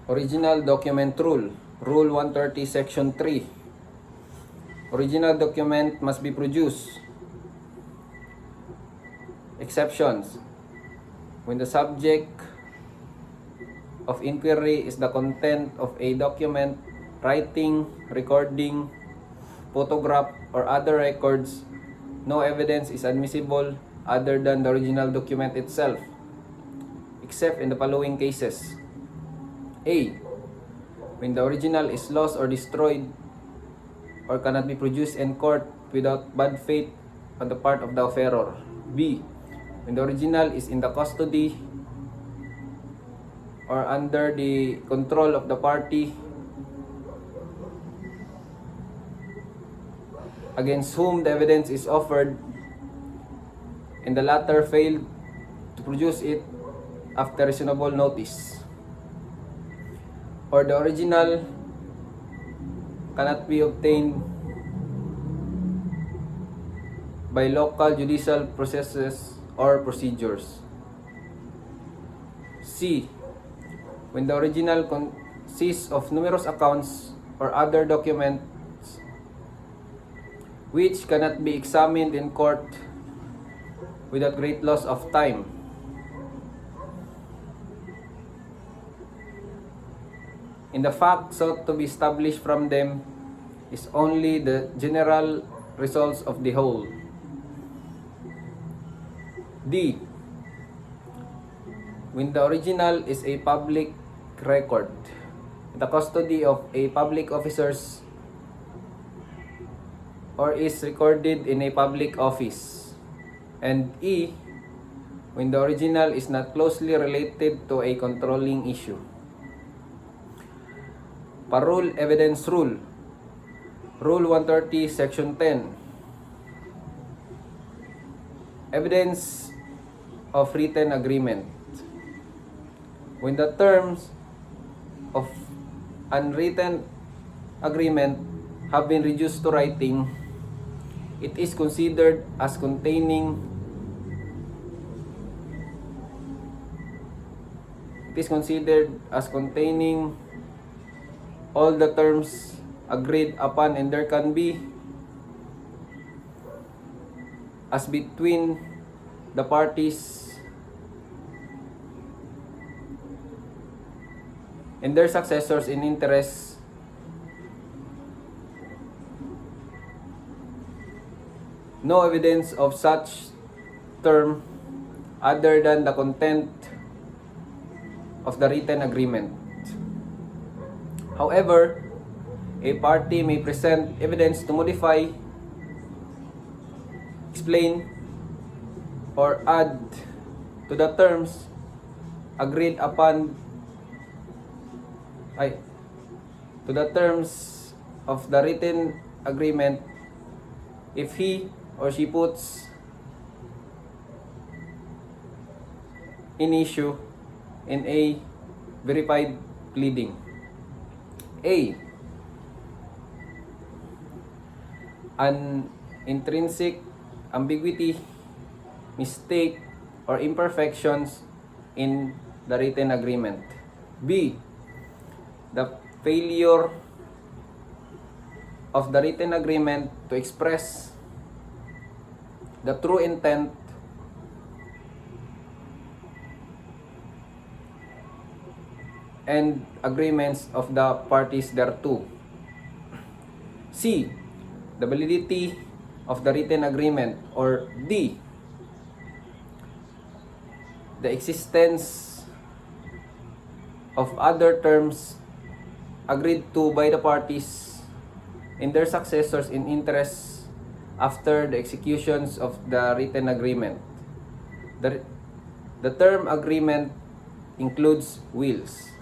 Original document rule. Rule 130 section 3. Original document must be produced. Exceptions. When the subject of inquiry is the content of a document, writing, recording, photograph, or other records, no evidence is admissible other than the original document itself, except in the following cases. A. When the original is lost or destroyed or cannot be produced in court without bad faith on the part of the offeror. B. When the original is in the custody or under the control of the party against whom the evidence is offered, and the latter failed to produce it after reasonable notice, or the original cannot be obtained by local judicial processes or procedures. C. When the original consists of numerous accounts or other documents which cannot be examined in court without great loss of time. In the fact sought to be established from them is only the general results of the whole. D. When the original is a public record, the custody of a public officers, or is recorded in a public office. And E. When the original is not closely related to a controlling issue. Parole Evidence Rule. Rule 130 Section 10. Evidence of written agreement. When the terms of unwritten agreement have been reduced to writing, it is considered as containing all the terms agreed upon, and there can be as between the parties and their successors in interest no evidence of such term other than the content of the written agreement. However, a party may present evidence to modify, explain, or add to the terms agreed upon to the terms of the written agreement if he or she puts in issue in a verified pleading. A. An intrinsic ambiguity, mistake, or imperfections in the written agreement. B. The failure of the written agreement to express the true intent and agreements of the parties thereto. C. The validity of the written agreement. Or D. The existence of other terms agreed to by the parties and their successors in interest after the executions of the written agreement. The term agreement includes wills.